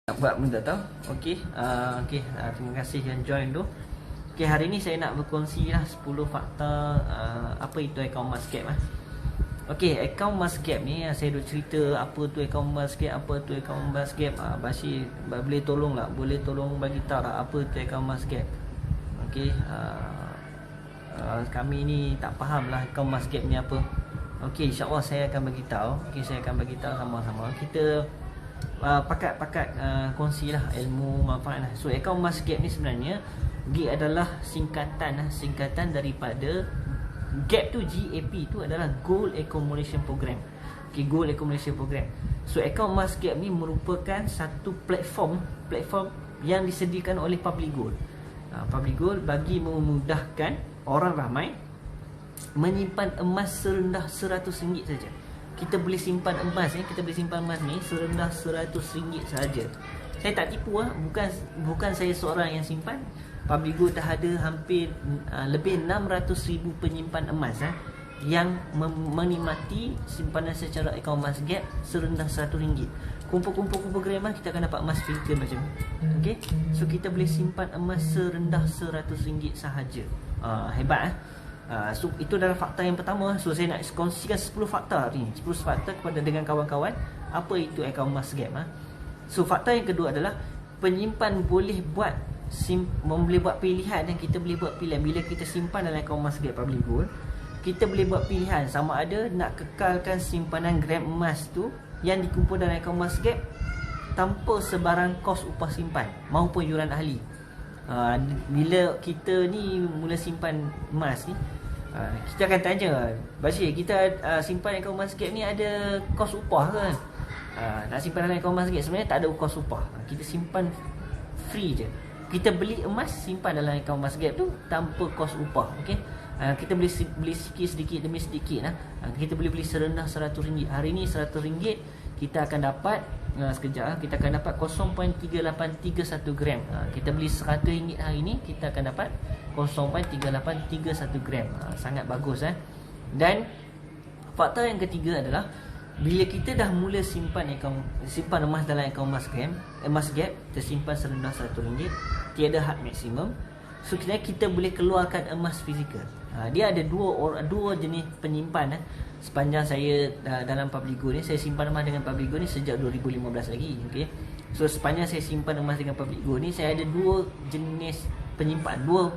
Nak buat benda tau. Terima kasih yang join tu. Okey, hari ni saya nak berkongsi lah 10 fakta apa itu akaun Muscat lah. Okey, akaun Muscat ni saya dah cerita apa tu akaun Muscat, apa tu akaun Muscat. Bashir boleh tolong tak? Boleh tolong bagi tahu tak apa tu akaun Muscat? Okey, kami ni tak faham lah akaun Muscat ni apa. Okey, insya-Allah saya akan bagi tahu. Okey, saya akan bagi tahu sama-sama. Kita pakat-pakat kongsilah ilmu manfaat lah. So akaun Muscat ni sebenarnya GAP adalah singkatan daripada GAP tu, GAP tu adalah Gold Accumulation Program. Okay, Gold Accumulation Program. So akaun Muscat ni merupakan satu platform yang disediakan oleh Public Gold. Public Gold bagi memudahkan orang ramai menyimpan emas serendah RM100 saja. Kita boleh simpan emas ni, serendah RM100 saja. Saya tak tipu bukan saya seorang yang simpan. Public Gold dah ada hampir lebih 600,000 penyimpan emas yang menikmati simpanan secara akaun Muscat serendah RM100. Kumpul gram kita akan dapat emas fizikal macam ni. Okey. So kita boleh simpan emas serendah RM100 sahaja. Hebat So itu adalah fakta yang pertama. So saya nak kongsikan 10 fakta ni, 10 fakta kepada dengan kawan-kawan apa itu akaun Muscat. So fakta yang kedua adalah penyimpan boleh buat pilihan, dan kita boleh buat pilihan bila kita simpan dalam akaun Muscat Public Gold. Kita boleh buat pilihan sama ada nak kekalkan simpanan gram emas tu yang dikumpul dalam akaun Muscat tanpa sebarang kos upah simpan maupun yuran ahli. Bila kita ni mula simpan emas ni, kita akan tanya, Bashir, kita simpan akaun Muscat ni ada kos upah ke kan? Nak simpan dalam akaun Muscat sebenarnya tak ada kos upah. Kita simpan free je. Kita beli emas, simpan dalam akaun Muscat tu tanpa kos upah. Okey. Kita boleh beli sedikit demi sedikit lah. Kita boleh beli serendah RM100. Hari ni RM100 kita akan dapat kita akan dapat 0.3831 gram. Kita beli RM100 hari ni, kita akan dapat 0.3831 gram. Sangat bagus Dan fakta yang ketiga adalah bila kita dah mula simpan emas dalam akaun Muscat, tersimpan serendah RM100, tiada had maksimum. So kita boleh keluarkan emas fizikal. Dia ada dua jenis penyimpan. Sepanjang saya dalam Public Gold ni, saya simpan emas dengan Public Gold ni sejak 2015 lagi. Okay. So sepanjang saya simpan emas dengan Public Gold ni, saya ada dua jenis penyimpan, dua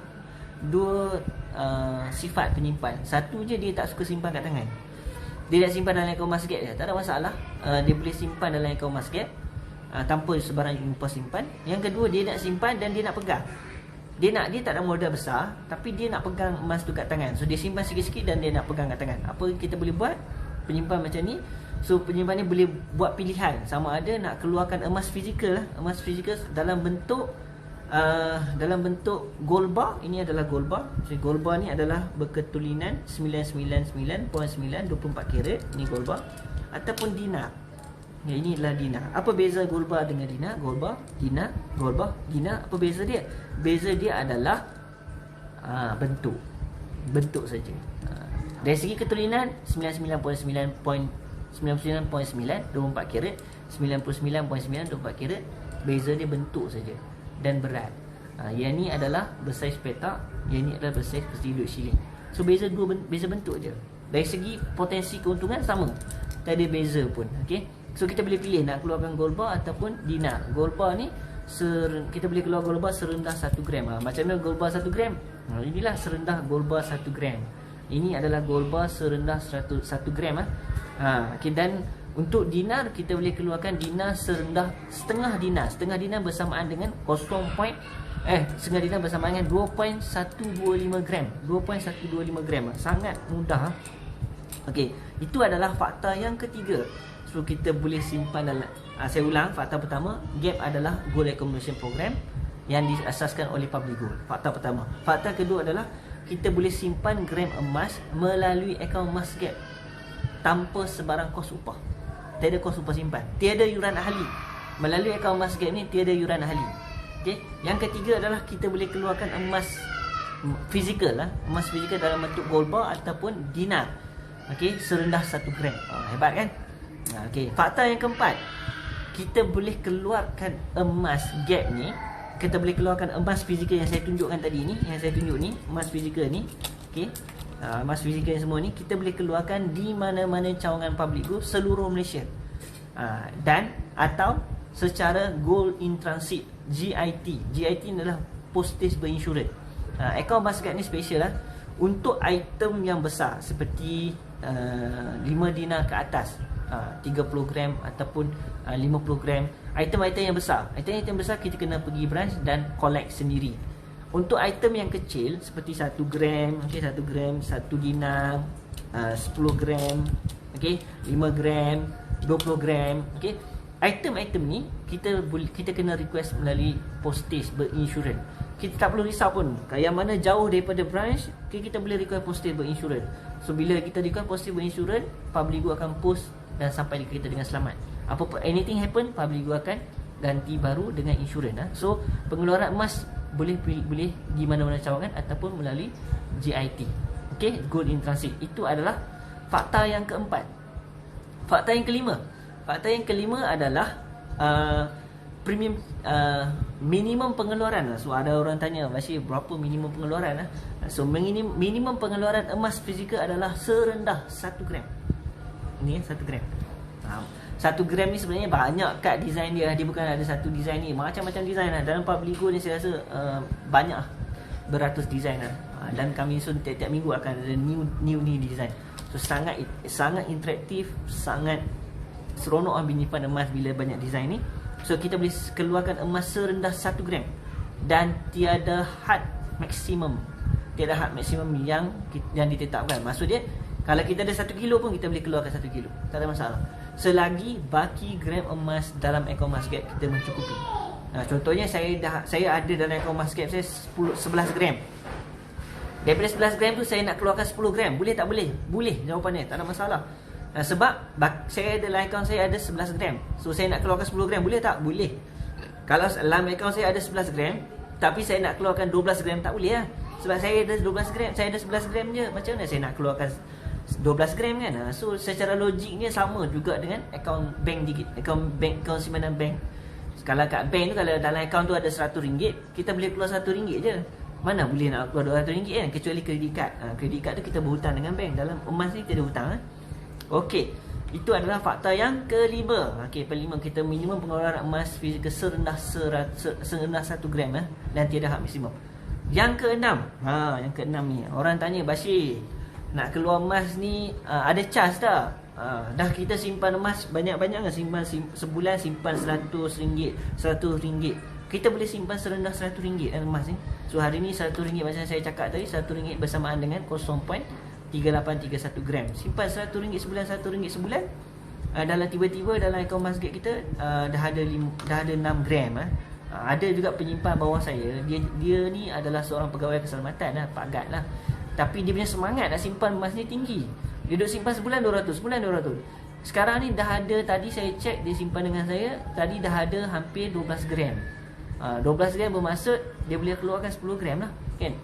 sifat penyimpan. Satu je, dia tak suka simpan kat tangan. Dia nak simpan dalam akaun Muscat je, tak ada masalah. Dia boleh simpan dalam akaun Muscat tanpa sebarang upah simpan. Yang kedua, dia nak simpan dan dia nak pegang. Dia tak ada modal besar, tapi dia nak pegang emas tu kat tangan. So dia simpan sikit-sikit dan dia nak pegang kat tangan. Apa kita boleh buat? Penyimpan macam ni. So penyimpan ni boleh buat pilihan sama ada nak keluarkan emas fizikal emas fizikal dalam bentuk gold bar. Ini adalah gold bar. So gold bar ni adalah berketulinan 999.924 karat. Ini gold bar. Ataupun dinar. Ini adalah dinar. Apa beza gold bar dengan dinar? Gold bar, dinar, gold bar, dinar. Apa beza dia? Beza dia adalah bentuk saja. Dari segi ketulinan 99.9.24 karat, 99.924 karat. Beza dia bentuk saja dan berat. Yang ni adalah bersaiz petak, yang ni adalah bersaiz duduk shilling. So beza bentuk je. Dari segi potensi keuntungan sama. Tak ada beza pun. Okey. So kita boleh pilih nak keluarkan gold bar ataupun dinar. Gold bar ni kita boleh keluar gold bar serendah 1 gram. Macam mana gold bar 1 gram? Inilah serendah gold bar 1 gram. Ini adalah gold bar serendah 1 gram. Okay, dan untuk dinar kita boleh keluarkan dinar serendah setengah dinar. Setengah dinar bersamaan dengan setengah dinar bersamaan dengan 2.125 gram. 2.125 gram. Sangat mudah. Okey, itu adalah fakta yang ketiga. So kita boleh simpan dalam saya ulang, fakta pertama, GAP adalah Gold Accumulation Program yang diasaskan oleh Public Gold. Fakta pertama. Fakta kedua adalah kita boleh simpan gram emas melalui akaun Muscat tanpa sebarang kos upah. Tiada kos upah simpan, tiada yuran ahli. Melalui akaun Muscat ni tiada yuran ahli. Okey. Yang ketiga adalah kita boleh keluarkan emas fizikal emas fizikal dalam bentuk gold bar ataupun dinar. Okey, serendah 1 gram. Hebat kan? Okey, fakta yang keempat, kita boleh keluarkan emas gap ni, kita boleh keluarkan emas fizikal yang saya tunjukkan tadi ni, yang saya tunjuk ni, emas fizikal ni, okey. Emas fizikal semua ni kita boleh keluarkan di mana-mana cawangan public group seluruh Malaysia. Dan atau secara gold in transit, GIT. GIT adalah postage berinsurans. Akaun basket ni special lah untuk item yang besar seperti 5 dinar ke atas, 30 gram ataupun 50 gram. Item-item yang besar, item-item besar kita kena pergi branch dan collect sendiri. Untuk item yang kecil seperti 1 gram, okey, 1 gram, 1 dinar, 10 gram, okey, 5 gram, 20 gram, okey. Item-item ni kita kena request melalui postage berinsurans. Kita tak perlu risau pun yang mana jauh daripada branch, kita boleh request postage berinsurans. So bila kita request postage berinsurans, public group akan post dan sampai di kereta dengan selamat. Apa anything happen, public group akan ganti baru dengan insurans. So pengeluaran emas boleh di mana-mana cawangan ataupun melalui GIT. Okey, gold in transit. Itu adalah fakta yang keempat. Fakta yang kelima adalah premium, minimum pengeluaran. So ada orang tanya, Bashir, berapa minimum pengeluaran? So minimum pengeluaran emas fizikal adalah serendah 1 gram. Ini 1 gram. 1 gram ni sebenarnya banyak kat design dia. Dia bukan ada satu design ni, macam-macam design lah. Dalam public group ni saya rasa banyak, beratus design lah. Dan kami so tiap-tiap minggu akan ada new design. So sangat interaktif, sangat seronok menyimpan emas bila banyak design ni. So kita boleh keluarkan emas serendah 1 gram dan tiada had maksimum. Tiada had maksimum yang ditetapkan. Maksud dia kalau kita ada 1 kilo pun kita boleh keluarkan 1 kilo. Tak ada masalah. Selagi baki gram emas dalam akaun Masgap kita mencukupi. Contohnya saya ada dalam akaun Masgap saya 11 gram. Daripada 11 gram tu saya nak keluarkan 10 gram. Boleh tak boleh? Boleh jawapannya, tak ada masalah. Sebab saya dalam akaun saya ada 11 gram. So saya nak keluarkan 10 gram, boleh tak? Boleh. Kalau dalam akaun saya ada 11 gram tapi saya nak keluarkan 12 gram, tak boleh lah. Sebab saya ada 12 gram, saya ada 11 gram je. Macam mana saya nak keluarkan 12 gram kan? So secara logiknya sama juga dengan akaun bank akaun simpanan bank. Kalau kat bank tu, kalau dalam akaun tu ada RM100, kita boleh keluar RM1 je. Mana boleh nak keluar RM200 kan? Kecuali kredit kad. Kredit kad tu kita berhutang dengan bank. Dalam emas ni kita ada hutang. Okey, itu adalah fakta yang kelima. Okey, kelima, kita minimum pengeluaran emas fizikal serendah 1 gram dan tiada had maksimum. Yang keenam, yang keenam ni orang tanya, Bashir, nak keluar emas ni ada charge tak? Dah kita simpan emas banyak-banyak kan? Sebulan simpan RM100, RM100. Kita boleh simpan serendah RM100 emas ni. So hari ni RM100 macam saya cakap tadi, RM100 bersamaan dengan 0.3831 gram. Simpan RM100 sebulan, RM100 sebulan. Dalam tiba-tiba dalam akaun Masgap kita dah ada 6 gram. Ada juga penyimpan bawah saya, dia ni adalah seorang pegawai keselamatan Pak Gad lah. Tapi dia punya semangat nak simpan emas ni tinggi. Dia duduk simpan sebulan 200, sebulan 200. Sekarang ni dah ada, tadi saya cek dia simpan dengan saya, tadi dah ada hampir 12 gram. 12 gram bermaksud dia boleh keluarkan 10 gram lah kan.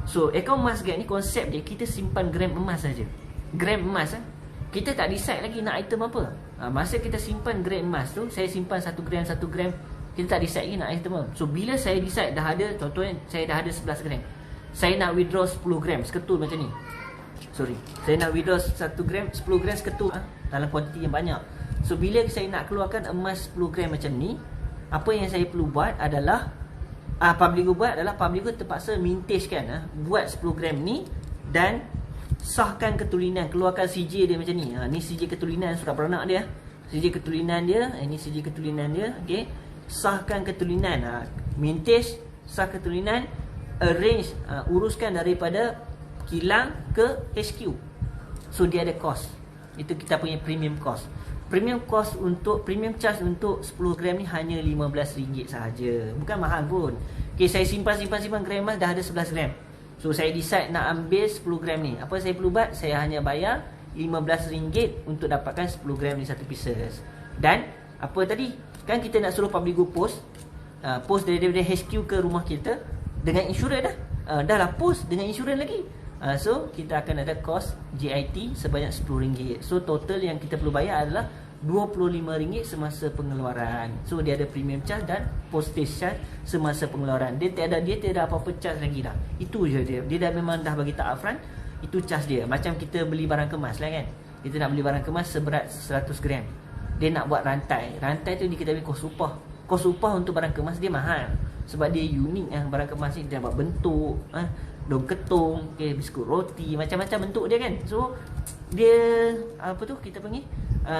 So akaun Masgap ni konsep dia, kita simpan gram emas saja. Gram emas kita tak decide lagi nak item apa. Masa kita simpan gram emas tu, saya simpan 1 gram, 1 gram, kita tak decide lagi nak item apa. So bila saya decide dah ada, contohnya saya dah ada 11 gram, saya nak withdraw 10 gram seketul macam ni. Saya nak withdraw 1 gram, 10 gram seketul dalam kuantiti yang banyak. So bila saya nak keluarkan emas 10 gram macam ni, apa yang saya perlu buat adalah public group terpaksa mintage kan, buat 10 gram ni dan sahkan ketulinan, keluarkan CJ dia macam ni. Ni CJ ketulinan surat beranak dia. CJ ketulinan dia, ini CJ ketulinan dia, okey. Sahkan ketulinan, mintage, sah ketulinan, arrange, uruskan daripada kilang ke HQ. So dia ada cost. Itu kita punya premium cost. Premium charge untuk 10 gram ni hanya RM15 sahaja. Bukan mahal pun. Okay, saya simpan gram emas dah ada 11 gram. So saya decide nak ambil 10 gram ni. Apa saya perlu buat? Saya hanya bayar RM15 untuk dapatkan 10 gram ni satu pieces. Dan apa tadi? Kan kita nak suruh public group post daripada HQ ke rumah kita dengan insurans dah. Dah lah post dengan insurans lagi. So kita akan ada kos JIT sebanyak RM10. So total yang kita perlu bayar adalah RM25 semasa pengeluaran. So dia ada premium charge dan postage charge semasa pengeluaran. Dia tiada apa-apa charge lagi dah. Itu je dia. Dia dah memang dah bagi tak upfront. Itu charge dia. Macam kita beli barang kemas lah kan. Kita nak beli barang kemas seberat 100 gram. Dia nak buat rantai. Rantai tu kita beli kos upah. Kos upah untuk barang kemas dia mahal. Sebab dia unik lah barang kemas ni. Dia buat bentuk, dom ketong, biskut roti, macam-macam bentuk dia kan. So dia apa tu kita panggil,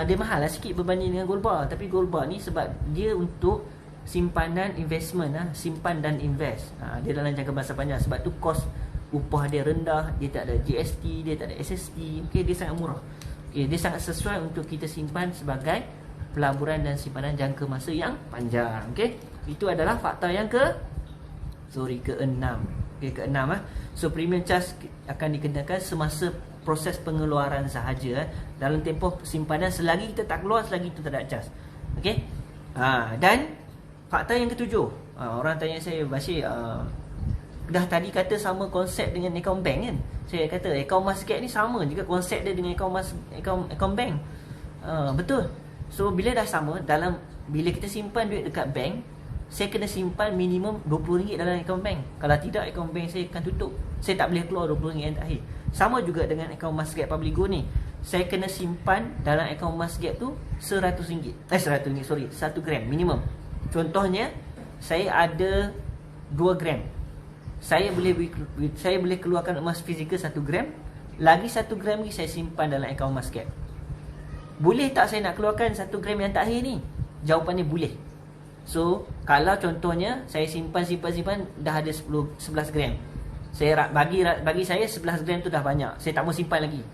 dia mahal lah sikit berbanding dengan gold bar. Tapi gold bar ni sebab dia untuk simpanan investment, simpan dan invest. Dia dalam jangka masa panjang. Sebab tu kos upah dia rendah. Dia tak ada GST, dia tak ada SST. Dia sangat murah. Dia sangat sesuai untuk kita simpan sebagai pelaburan dan simpanan jangka masa yang panjang. Itu adalah fakta yang keenam. Keenam. So premium charge akan dikenakan semasa proses pengeluaran sahaja. Dalam tempoh simpanan, selagi kita tak keluar, selagi itu tak ada charge. Dan fakta yang ketujuh. Orang tanya saya, Bashir, dah tadi kata sama konsep dengan akaun bank kan? Saya kata akaun Muscat ni sama juga konsep dia dengan akaun bank. Betul. So bila dah sama, bila kita simpan duit dekat bank, saya kena simpan minimum RM20 dalam akaun bank. Kalau tidak, akaun bank saya akan tutup. Saya tak boleh keluar RM20 yang terakhir. Sama juga dengan akaun Muscat Public Go ni. Saya kena simpan dalam akaun Muscat tu RM100. RM100, 1 gram minimum. Contohnya, saya ada 2 gram. Saya boleh keluarkan emas fizikal 1 gram. Lagi 1 gram lagi saya simpan dalam akaun Muscat. Boleh tak saya nak keluarkan 1 gram yang terakhir ni? Jawapannya boleh. So, kalau contohnya saya simpan dah ada 11 gram. Bagi saya 11 gram tu dah banyak. Saya tak mau simpan lagi.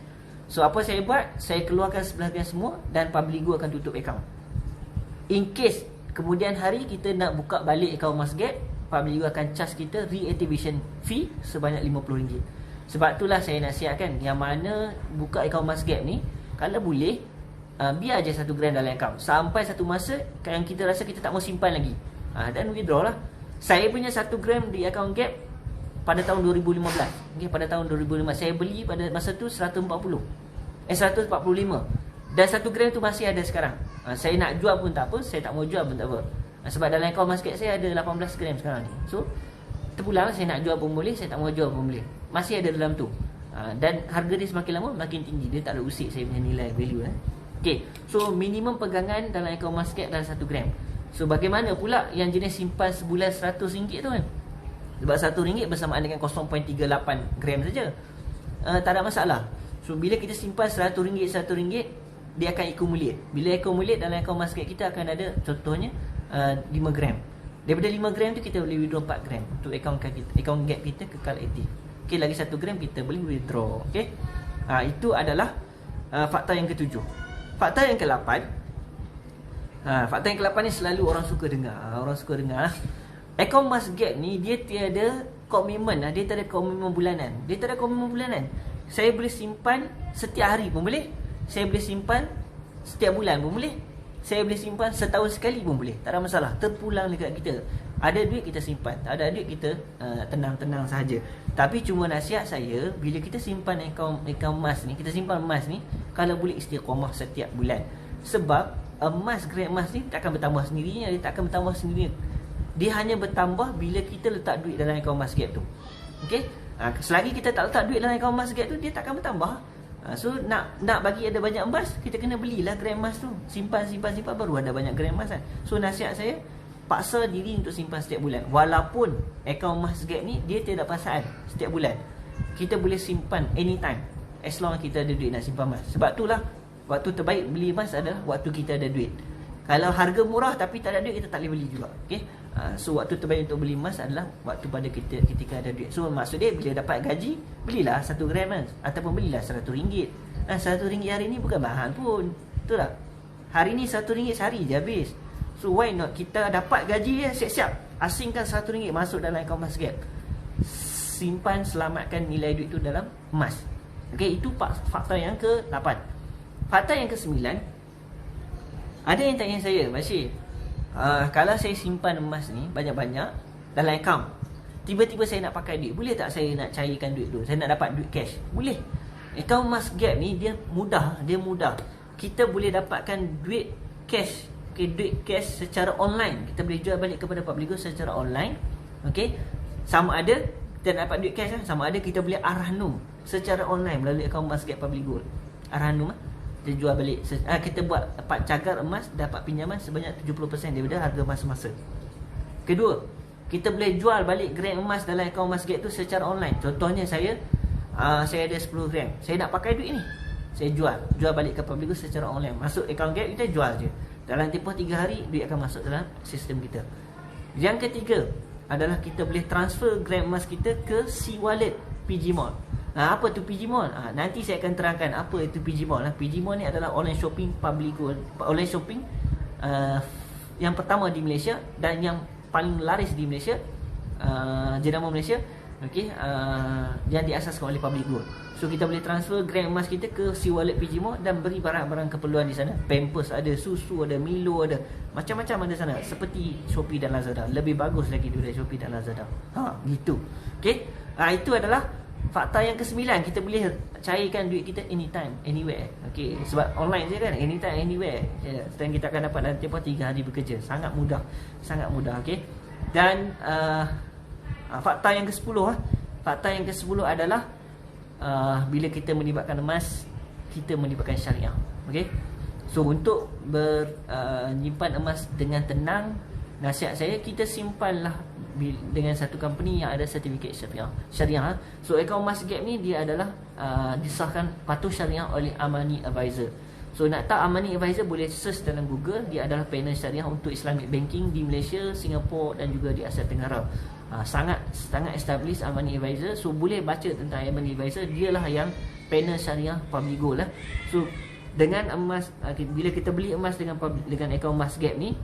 So, apa saya buat? Saya keluarkan 11 gram semua dan Public Go akan tutup akaun. In case kemudian hari kita nak buka balik akaun Muscat, Public Go akan charge kita reactivation fee sebanyak RM50. Sebab itulah saya nasihatkan yang mana buka akaun Muscat ni, kalau boleh, biar je 1 gram dalam akaun sampai satu masa yang kita rasa kita tak mau simpan lagi, dan withdraw lah. Saya punya 1 gram di akaun Gap pada tahun 2015. Pada tahun 2015 saya beli pada masa tu 145. Dan 1 gram tu masih ada sekarang. Saya nak jual pun tak apa, saya tak mau jual pun tak apa. Sebab dalam akaun Muscat saya ada 18 gram sekarang ni. So terpulang, saya nak jual pun boleh, saya tak mau jual pun boleh. Masih ada dalam tu. Dan harga dia semakin lama makin tinggi. Dia tak ada usik saya punya nilai value. So minimum pegangan dalam akaun Muscat dalam 1 gram. So bagaimana pula yang jenis simpan sebulan RM100 tu kan? Sebab RM1 bersamaan dengan 0.38 gram saja. Tak ada masalah. So bila kita simpan RM100, dia akan accumulate. Bila accumulate dalam akaun Muscat kita akan ada contohnya 5 gram. Daripada 5 gram tu kita boleh withdraw 4 gram untuk akaun Gap kita kekal aktif. Lagi 1 gram kita boleh withdraw. Itu adalah fakta yang ketujuh. Fakta yang ke-8. Fakta yang ke-8 ni selalu orang suka dengar. Akaun Muscat ni dia tiada komitmen. Dia tak ada komitmen bulanan. Saya boleh simpan setiap hari pun boleh. Saya boleh simpan setiap bulan pun boleh. Saya boleh simpan setahun sekali pun boleh. Tak ada masalah. Terpulang dekat kita. Ada duit kita simpan, tak ada duit kita tenang-tenang sahaja. Tapi cuma nasihat saya, bila kita simpan akaun emas ni, kita simpan emas ni, kalau boleh istiqamah setiap bulan. Sebab gram emas ni tak akan bertambah sendirinya. Dia tak akan bertambah sendirinya. Dia hanya bertambah bila kita letak duit dalam akaun Muscat tu. Selagi kita tak letak duit dalam akaun Muscat tu, dia tak akan bertambah. So nak bagi ada banyak emas, kita kena belilah gram emas tu. Simpan baru ada banyak gram emas kan. So nasihat saya, paksa diri untuk simpan setiap bulan. Walaupun akaun Muscat ni dia tidak paksaan setiap bulan. Kita boleh simpan anytime, as long kita ada duit nak simpan emas. Sebab itulah waktu terbaik beli emas adalah waktu kita ada duit. Kalau harga murah tapi tak ada duit, kita tak boleh beli juga. So waktu terbaik untuk beli emas adalah waktu pada kita ketika ada duit. So maksud dia, bila dapat gaji, belilah 1 gram emas, ataupun belilah RM100. RM100 hari ni bukan mahal pun. Betul tak? Hari ni RM100 sehari je habis. So why not kita dapat gaji, siap-siap asingkan RM100 masuk dalam akaun Muscat. Simpan, selamatkan nilai duit tu dalam emas. Itu fakta yang ke-8. Fakta yang ke-9. Ada yang tanya saya, Bashir, kalau saya simpan emas ni banyak-banyak dalam akaun, tiba-tiba saya nak pakai duit, boleh tak saya nak cairkan duit tu? Saya nak dapat duit cash? Boleh. Akaun Muscat ni dia mudah. kita boleh dapatkan duit cash, duit cash secara online. Kita boleh jual balik kepada public good secara online. Sama ada kita dapat duit cash, sama ada kita boleh arhanum secara online melalui akaun Masgap Public Gold. Arhanum kita jual balik, kita buat cagar emas, dapat pinjaman sebanyak 70% daripada harga masa-masa. Kedua, kita boleh jual balik gram emas dalam akaun Masgap tu secara online. Contohnya saya ada 10 gram, saya nak pakai duit ni, saya jual balik ke public good secara online. Masuk akaun Gap, kita jual je. Dalam tempoh 3 hari, duit akan masuk dalam sistem kita. Yang ketiga adalah kita boleh transfer gram emas kita ke C-Wallet PG Mall. Apa tu PG Mall? Nanti saya akan terangkan apa itu PG Mall. PG Mall ni adalah online shopping public good, online shopping yang pertama di Malaysia dan yang paling laris di Malaysia, jenama Malaysia, yang diasaskan oleh public good. So kita boleh transfer gram emas kita ke C-Wallet PG Mall dan beri barang-barang keperluan di sana. Pampers ada, susu ada, Milo ada, macam-macam ada sana, seperti Shopee dan Lazada. Lebih bagus lagi daripada Shopee dan Lazada. Gitu. Itu adalah fakta yang ke-9. Kita boleh cairkan duit kita anytime, anywhere. Sebab online je kan, anytime, anywhere. Dan kita akan dapat dalam tempoh 3 hari bekerja. Sangat mudah. Sangat mudah. Dan fakta yang ke-10 fakta yang ke-10 adalah bila kita melibatkan emas, kita melibatkan syariah. So untuk menyimpan emas dengan tenang, nasihat saya, kita simpanlah dengan satu company yang ada sertifikat syariah. So akaun Masgap ni dia adalah disahkan patuh syariah oleh Amani Advisor. So nak tahu Amani Advisor, boleh search dalam Google. Dia adalah panel syariah untuk Islamic banking di Malaysia, Singapura dan juga di Asia Tenggara. Sangat established Amani Advisor. So boleh baca tentang Amani Advisor. Dialah yang panel syariah public gold lah. So dengan emas, bila kita beli emas dengan akaun Masgap ni,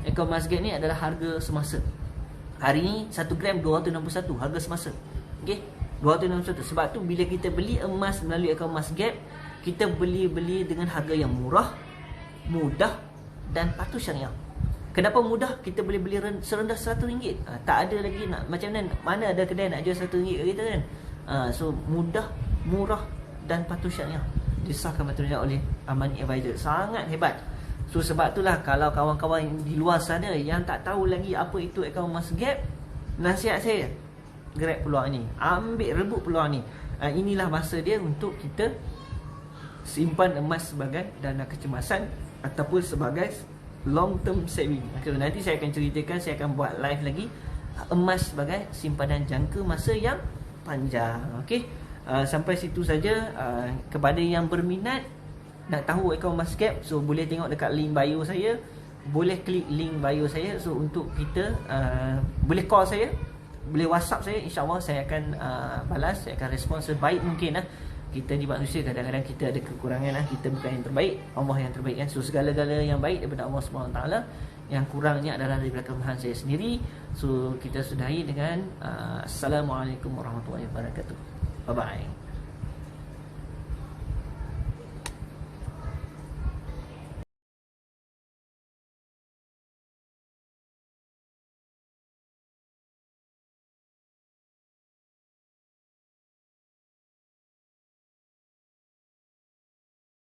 akaun Masgap ni adalah harga semasa. Hari ni 1 gram 261, harga semasa. 261. Sebab tu bila kita beli emas melalui akaun Masgap, kita beli dengan harga yang murah, mudah dan patuh syariah. Kenapa mudah? Kita boleh beli serendah RM100. Tak ada lagi nak macam mana ada kedai nak jual RM100 kita kan. So mudah, murah dan patuh syariah. Disahkan patuh syariah oleh Amani Advisor. Sangat hebat. So sebab itulah kalau kawan-kawan di luar sana yang tak tahu lagi apa itu akaun Masgap, nasihat saya, grab peluang ni, rebut peluang ni. Inilah masa dia untuk kita simpan emas sebagai dana kecemasan ataupun sebagai long term saving. Nanti saya akan ceritakan, saya akan buat live lagi emas sebagai simpanan jangka masa yang panjang. Sampai situ saja. Kepada yang berminat nak tahu akaun Masgap, so boleh tengok dekat link bio saya, boleh klik link bio saya. So untuk kita boleh call saya, boleh WhatsApp saya, InsyaAllah saya akan balas, saya akan respon sebaik mungkin. Kita di manusia kadang-kadang kita ada kekurangan, kita bukan yang terbaik, Allah yang terbaik kan. So segala-gala yang baik daripada Allah SWT, yang kurangnya adalah daripada kelemahan saya sendiri. So kita sudahi dengan Assalamualaikum warahmatullahi wabarakatuh. Bye bye.